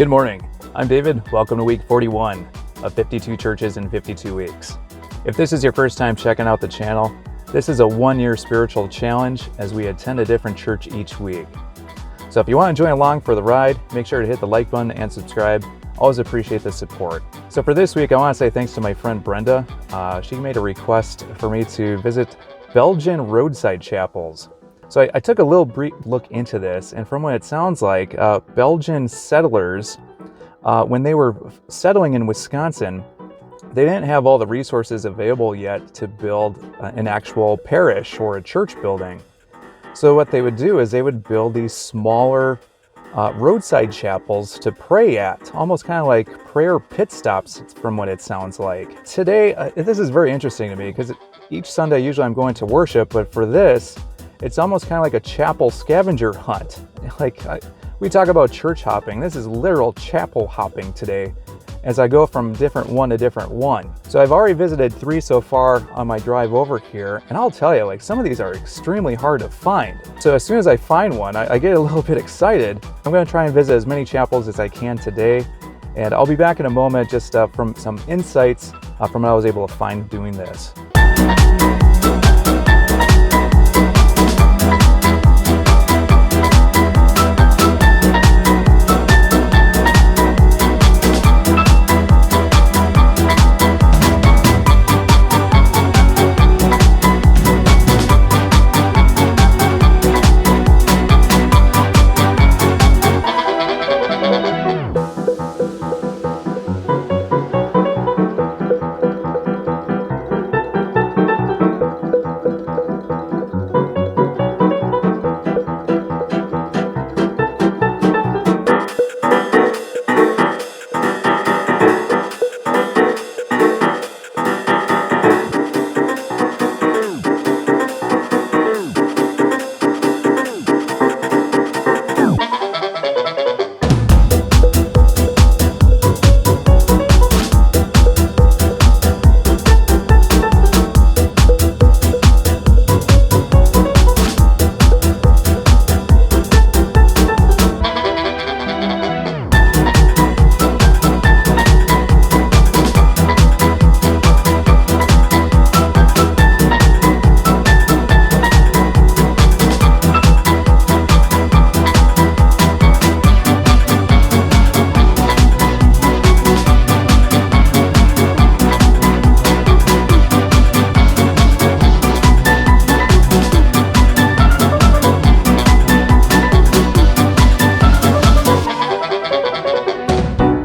Good morning. I'm David. Welcome to week 41 of 52 churches in 52 weeks. If this is your first time checking out the channel, this is a one-year spiritual challenge as we attend a different church each week. So if you want to join along for the ride, make sure to hit the like button and subscribe. Always appreciate the support. So for this week, I want to say thanks to my friend Brenda. She made a request for me to visit Belgian Roadside Chapels. So I took a little brief look into this, and from what it sounds like, Belgian settlers, when they were settling in Wisconsin, they didn't have all the resources available yet to build an actual parish or a church building. So what they would do is they would build these smaller roadside chapels to pray at, almost kind of like prayer pit stops from what it sounds like. Today, this is very interesting to me because each Sunday usually I'm going to worship, but for this, it's almost kind of like a chapel scavenger hunt. We talk about church hopping. This is literal chapel hopping today as I go from different one to different one. So I've already visited 3 so far on my drive over here, and I'll tell you, some of these are extremely hard to find. So as soon as I find one, I get a little bit excited. I'm gonna try and visit as many chapels as I can today, and I'll be back in a moment just from some insights from what I was able to find doing this.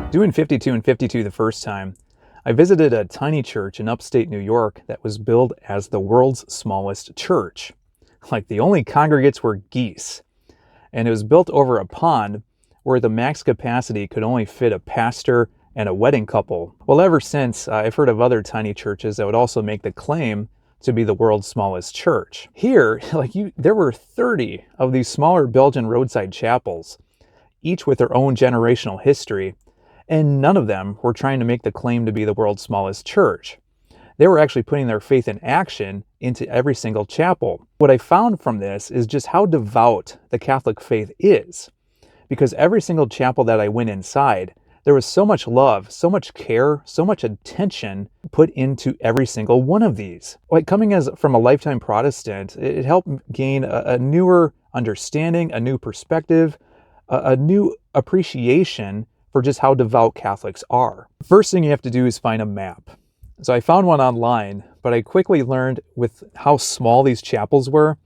Doing 52 and 52 the first time, I visited a tiny church in upstate New York that was billed as the world's smallest church. The only congregates were geese. And it was built over a pond where the max capacity could only fit a pastor and a wedding couple. Well, ever since, I've heard of other tiny churches that would also make the claim to be the world's smallest church. Here, there were 30 of these smaller Belgian roadside chapels, each with their own generational history, and none of them were trying to make the claim to be the world's smallest church. They were actually putting their faith in action into every single chapel. What I found from this is just how devout the Catholic faith is, because every single chapel that I went inside, there was so much love, so much care, so much attention put into every single one of these. Coming from a lifetime Protestant, it helped gain a newer understanding, a new perspective, a new appreciation for just how devout Catholics are. First thing you have to do is find a map. So I found one online, but I quickly learned with how small these chapels were,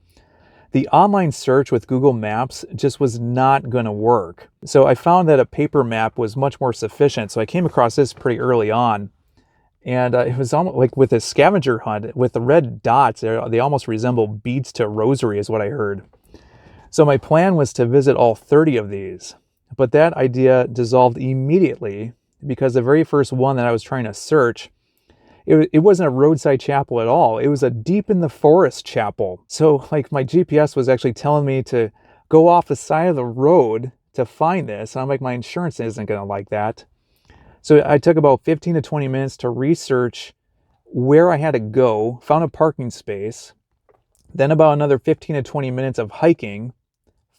the online search with Google Maps just was not going to work. So I found that a paper map was much more sufficient. So I came across this pretty early on, and it was almost like with a scavenger hunt with the red dots. They almost resemble beads to a rosary is what I heard. So my plan was to visit all 30 of these. But that idea dissolved immediately because the very first one that I was trying to search, it wasn't a roadside chapel at all. It was a deep in the forest chapel. So my GPS was actually telling me to go off the side of the road to find this. And I'm like, my insurance isn't going to like that. So I took about 15 to 20 minutes to research where I had to go, found a parking space, then about another 15 to 20 minutes of hiking,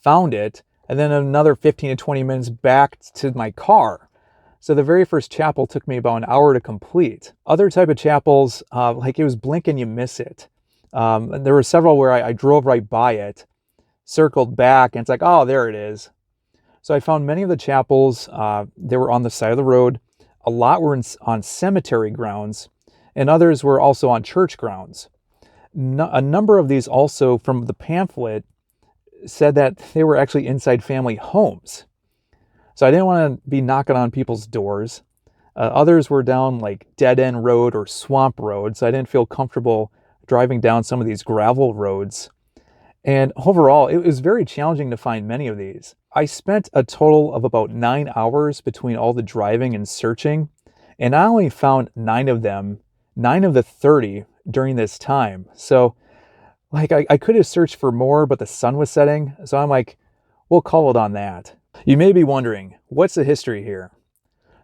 found it, and then another 15 to 20 minutes back to my car. So the very first chapel took me about an hour to complete. Other type of chapels, like it was blink and you miss it. And there were several where I drove right by it, circled back, and it's like, oh, there it is. So I found many of the chapels, they were on the side of the road. A lot were on cemetery grounds, and others were also on church grounds. A number of these also, from the pamphlet, said that they were actually inside family homes. So I didn't want to be knocking on people's doors. Others were down like dead end road or swamp road, so I didn't feel comfortable driving down some of these gravel roads. And overall, it was very challenging to find many of these. I spent a total of about 9 hours between all the driving and searching, and I only found 9 of them, 9 of the 30 during this time. So like I could have searched for more, but the sun was setting. So I'm like, we'll call it on that. You may be wondering, what's the history here?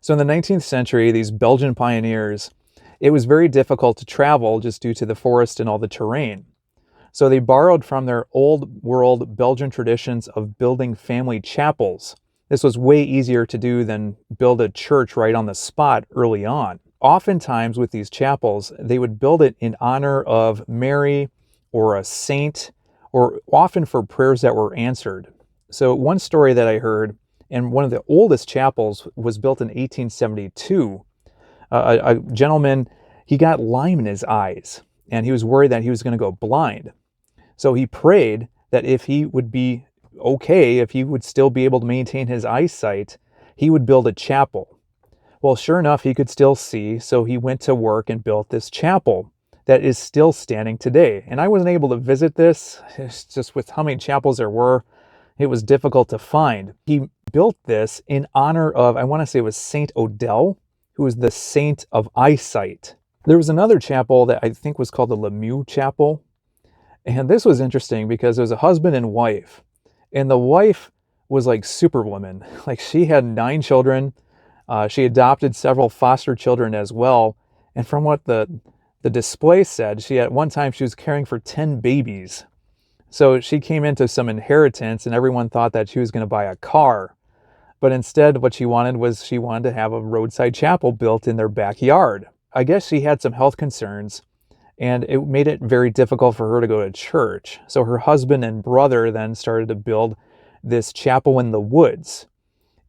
So in the 19th century, these Belgian pioneers, it was very difficult to travel just due to the forest and all the terrain. So they borrowed from their old world Belgian traditions of building family chapels. This was way easier to do than build a church right on the spot early on. Oftentimes with these chapels, they would build it in honor of Mary or a saint, or often for prayers that were answered. So one story that I heard, and one of the oldest chapels was built in 1872. A gentleman, he got lime in his eyes, and he was worried that he was going to go blind. So he prayed that if he would be okay, if he would still be able to maintain his eyesight, he would build a chapel. Well, sure enough, he could still see, so he went to work and built this chapel that is still standing today. And I wasn't able to visit this. It's just with how many chapels there were, it was difficult to find. He built this in honor of, I want to say it was Saint Odell, who was the saint of eyesight. There was another chapel that I think was called the Lemieux Chapel. And this was interesting because it was a husband and wife. And the wife was like Superwoman. Like she had 9 children. She adopted several foster children as well. And from what the display said, at one time she was caring for 10 babies. So she came into some inheritance and everyone thought that she was going to buy a car. But instead what she wanted to have a roadside chapel built in their backyard. I guess she had some health concerns, and it made it very difficult for her to go to church. So her husband and brother then started to build this chapel in the woods.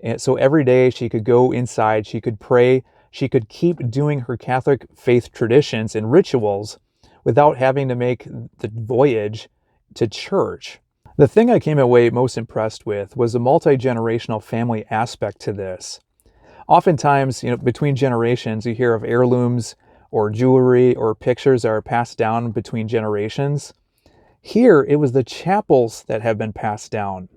And so every day she could go inside, she could pray, she could keep doing her Catholic faith traditions and rituals without having to make the voyage to church. The thing I came away most impressed with was the multi-generational family aspect to this. Oftentimes, between generations, you hear of heirlooms or jewelry or pictures that are passed down between generations. Here, it was the chapels that have been passed down.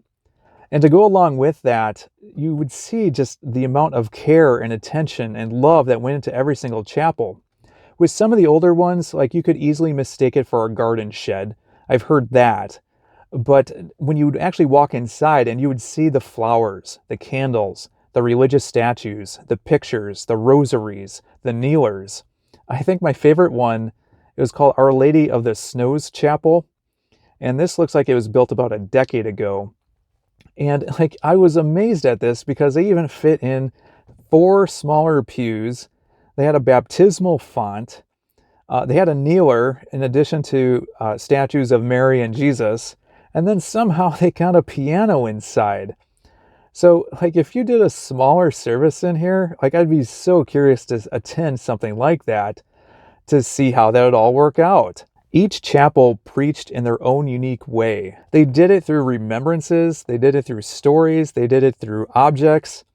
And to go along with that, you would see just the amount of care and attention and love that went into every single chapel. With some of the older ones, like you could easily mistake it for a garden shed. I've heard that. But when you would actually walk inside and you would see the flowers, the candles, the religious statues, the pictures, the rosaries, the kneelers. I think my favorite one, it was called Our Lady of the Snows Chapel. And this looks like it was built about a decade ago. And I was amazed at this because they even fit in 4 smaller pews. They had a baptismal font. They had a kneeler in addition to statues of Mary and Jesus. And then somehow they got a piano inside. So if you did a smaller service in here, I'd be so curious to attend something like that to see how that would all work out. Each chapel preached in their own unique way. They did it through remembrances, they did it through stories, they did it through objects.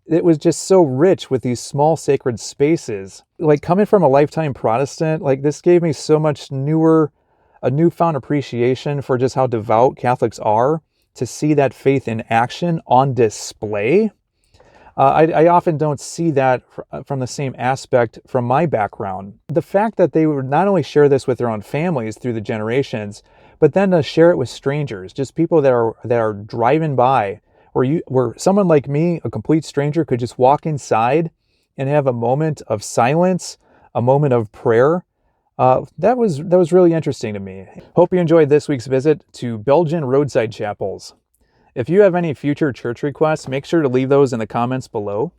It was just so rich with these small sacred spaces. Coming from a lifetime Protestant, this gave me so much a newfound appreciation for just how devout Catholics are, to see that faith in action on display. I often don't see that from the same aspect from my background. The fact that they would not only share this with their own families through the generations, but then to share it with strangers, just people that are driving by, where someone like me, a complete stranger, could just walk inside and have a moment of silence, a moment of prayer. That was really interesting to me. Hope you enjoyed this week's visit to Belgian Roadside Chapels. If you have any future church requests, make sure to leave those in the comments below.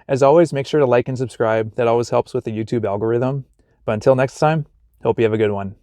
As always, make sure to like and subscribe. That always helps with the YouTube algorithm. But until next time, hope you have a good one.